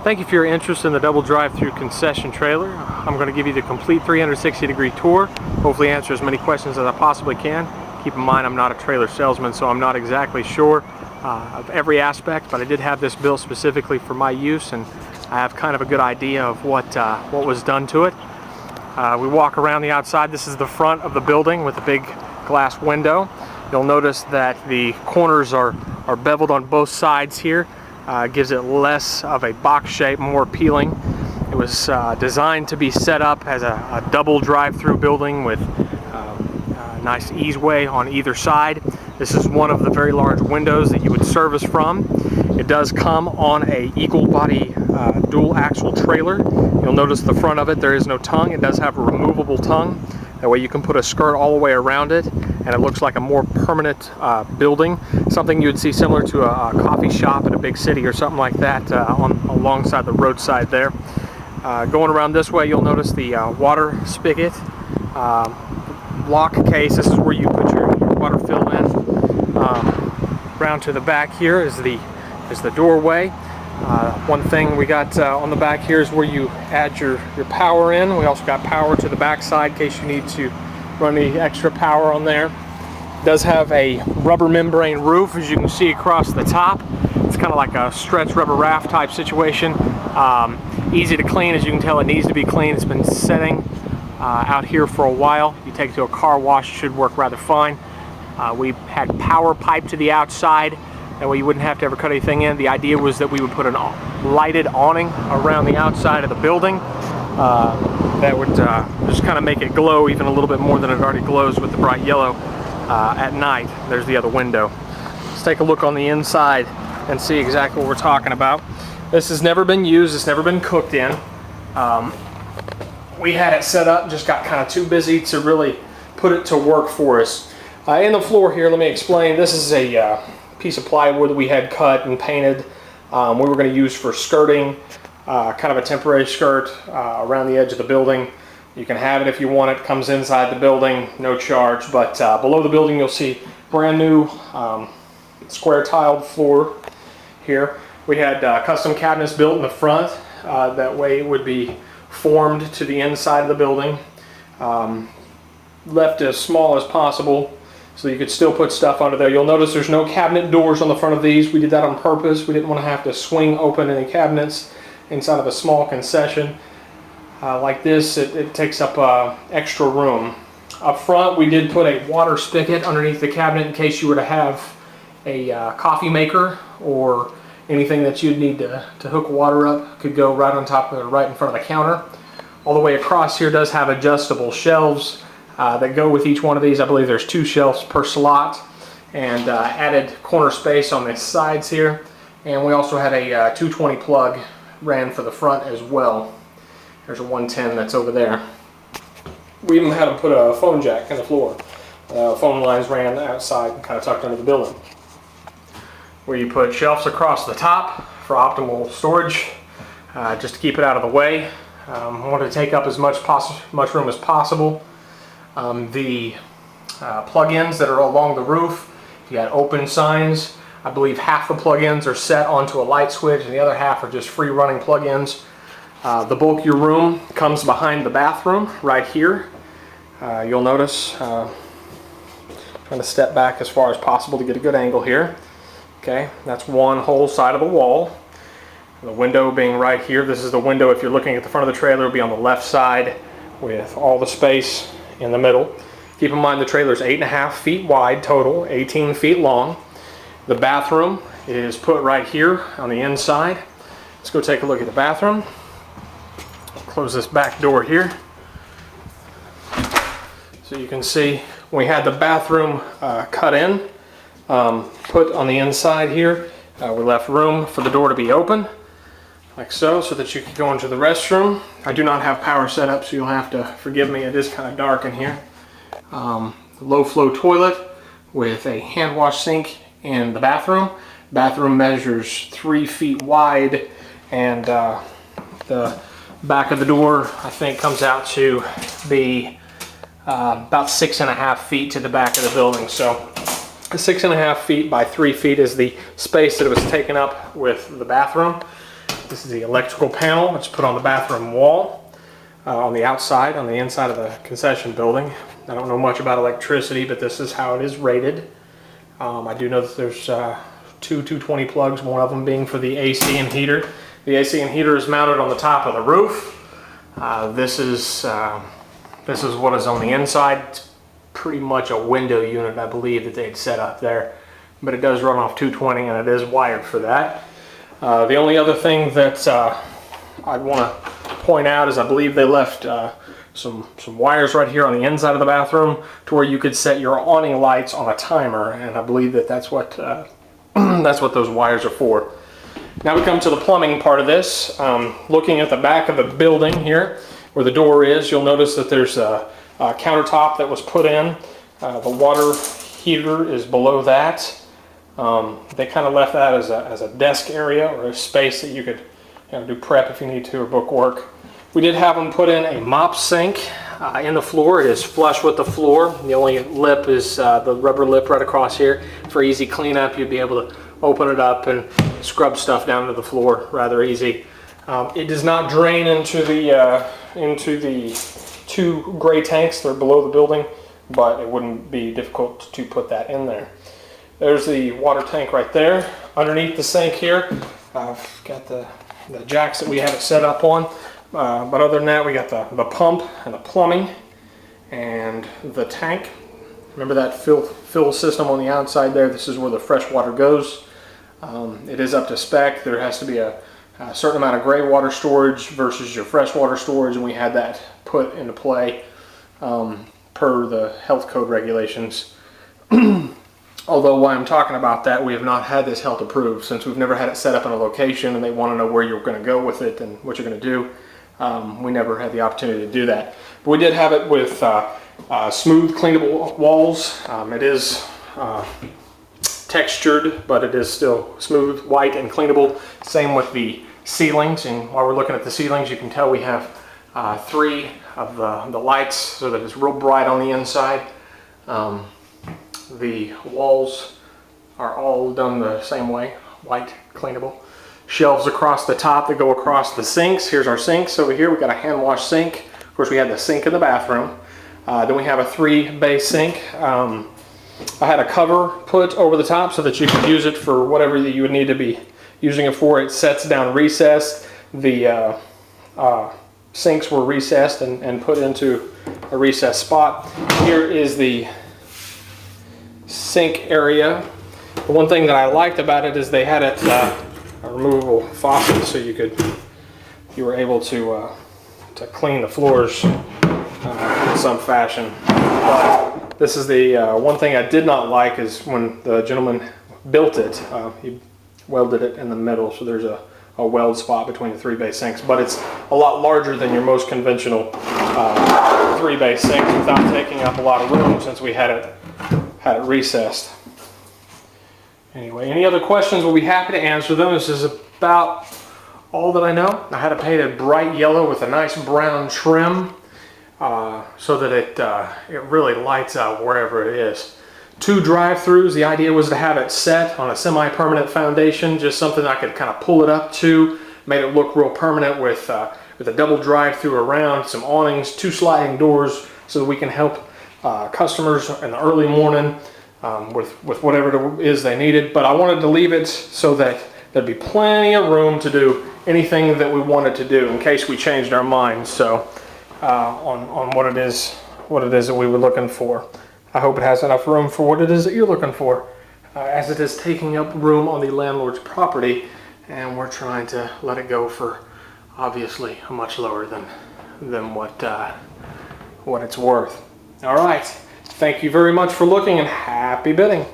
Thank you for your interest in the double drive-through concession trailer. I'm going to give you the complete 360-degree tour, hopefully answer as many questions as I possibly can. Keep in mind I'm not a trailer salesman, so I'm not exactly sure of every aspect, but I did have this built specifically for my use, and I have kind of a good idea of what was done to it. We walk around the outside. This is the front of the building with a big glass window. You'll notice that the corners are beveled on both sides here. Gives it less of a box shape, more appealing. It was designed to be set up as a double drive-through building with a nice easeway on either side. This is one of the very large windows that you would service from. It does come on a equal body dual axle trailer. You'll notice the front of it, there is no tongue. It does have a removable tongue. That way you can put a skirt all the way around it, and it looks like a more permanent building. Something you would see similar to a coffee shop in a big city or something like that alongside the roadside there. Going around this way, you'll notice the water spigot, lock case. This is where you put your water fill in. Round to the back here is the doorway. One thing we got on the back here is where you add your power in. We also got power to the back side in case you need to run any extra power on there. It does have a rubber membrane roof, as you can see across the top. It's kind of like a stretch rubber raft type situation. Easy to clean. As you can tell, it needs to be clean. It's been sitting out here for a while. You take it to a car wash, it should work rather fine. We had power pipe to the outside. That way you wouldn't have to ever cut anything in. The idea was that we would put a lighted awning around the outside of the building that would just kind of make it glow even a little bit more than it already glows with the bright yellow at night. There's the other window. Let's take a look on the inside and see exactly what we're talking about. This has never been used. It's never been cooked in. We had it set up, just got kind of too busy to really put it to work for us. In the floor here, let me explain. This is a piece of plywood that we had cut and painted. We were going to use for skirting, kind of a temporary skirt around the edge of the building. You can have it if you want it. Comes inside the building, no charge. But below the building, you'll see brand new square tiled floor here. We had custom cabinets built in the front. That way it would be formed to the inside of the building. Left as small as possible, so you could still put stuff under there. You'll notice there's no cabinet doors on the front of these. We did that on purpose. We didn't want to have to swing open any cabinets inside of a small concession. Like this, it takes up extra room. Up front, we did put a water spigot underneath the cabinet in case you were to have a coffee maker or anything that you'd need to hook water up. Could go right on top of, right in front of the counter. All the way across here does have adjustable shelves that go with each one of these. I believe there's 2 shelves per slot, and added corner space on the sides here. And we also had a 220 plug ran for the front as well. There's a 110 that's over there. We even had to put a phone jack in the floor. Phone lines ran outside and kind of tucked under the building. Where you put shelves across the top for optimal storage, just to keep it out of the way. I wanted to take up as much room as possible. The plug-ins that are along the roof, you got open signs. I believe half the plug-ins are set onto a light switch and the other half are just free running plug-ins. The bulk of your room comes behind the bathroom right here. You'll notice, trying to step back as far as possible to get a good angle here. Okay, that's one whole side of the wall. The window being right here. This is the window, if you're looking at the front of the trailer, will be on the left side with all the space in the middle. Keep in mind the trailer is 8.5 feet wide total, 18 feet long. The bathroom is put right here on the inside. Let's go take a look at the bathroom. Close this back door here. So you can see we had the bathroom cut in, put on the inside here. We left room for the door to be open, like so that you can go into the restroom. I do not have power set up, so you'll have to forgive me. It is kind of dark in here. Low flow toilet with a hand wash sink in the bathroom. Bathroom measures 3 feet wide, and the back of the door, I think, comes out to be about 6.5 feet to the back of the building. So 6.5 feet by 3 feet is the space that it was taken up with the bathroom. This is the electrical panel that's put on the bathroom wall on the outside, on the inside of the concession building. I don't know much about electricity, but this is how it is rated. I do know that there's two 220 plugs, one of them being for the AC and heater. The AC and heater is mounted on the top of the roof. This is what is on the inside. It's pretty much a window unit, I believe, that they'd set up there. But it does run off 220 and it is wired for that. The only other thing that I'd want to point out is I believe they left some wires right here on the inside of the bathroom to where you could set your awning lights on a timer, and I believe that that's what those wires are for. Now we come to the plumbing part of this. Looking at the back of the building here where the door is, you'll notice that there's a countertop that was put in. The water heater is below that. They kind of left that as a desk area or a space that you could do prep if you need to, or book work. We did have them put in a mop sink in the floor. It is flush with the floor. The only lip is the rubber lip right across here. For easy cleanup, you'd be able to open it up and scrub stuff down to the floor rather easy. It does not drain into the two gray tanks that are below the building, but it wouldn't be difficult to put that in there. There's the water tank right there. Underneath the sink here, I've got the jacks that we have it set up on. But other than that, we got the pump and the plumbing and the tank. Remember that fill system on the outside there? This is where the fresh water goes. It is up to spec. There has to be a certain amount of gray water storage versus your fresh water storage, and we had that put into play per the health code regulations. Although while I'm talking about that, we have not had this health approved since we've never had it set up in a location and they want to know where you're going to go with it and what you're going to do. We never had the opportunity to do that. But we did have it with smooth, cleanable walls. It is textured, but it is still smooth, white, and cleanable. Same with the ceilings. And while we're looking at the ceilings, you can tell we have 3 of the lights so that it's real bright on the inside. The walls are all done the same way, white, cleanable. Shelves across the top that go across the sinks. Here's our sinks over here. We've got a hand wash sink. Of course, we had the sink in the bathroom. Then we have a 3-bay sink. I had a cover put over the top so that you could use it for whatever you would need to be using it for. It sets down recessed. The sinks were recessed and put into a recessed spot. Here is the sink area. The one thing that I liked about it is they had it a removable faucet, so you were able to clean the floors in some fashion. But this is the one thing I did not like is when the gentleman built it, he welded it in the middle, so there's a weld spot between the 3-bay sinks, but it's a lot larger than your most conventional 3-bay sinks without taking up a lot of room since we had it recessed. Anyway, any other questions, we'll be happy to answer them. This is about all that I know. I had it painted bright yellow with a nice brown trim so that it really lights up wherever it is. 2 drive-throughs. The idea was to have it set on a semi-permanent foundation, just something I could kind of pull it up to, made it look real permanent with a double drive-through around, some awnings, 2 sliding doors so that we can help customers in the early morning with whatever it is they needed. But I wanted to leave it so that there'd be plenty of room to do anything that we wanted to do in case we changed our minds. So on what it is that we were looking for. I hope it has enough room for what it is that you're looking for, as it is taking up room on the landlord's property, and we're trying to let it go for obviously much lower than what it's worth. All right, thank you very much for looking, and happy bidding.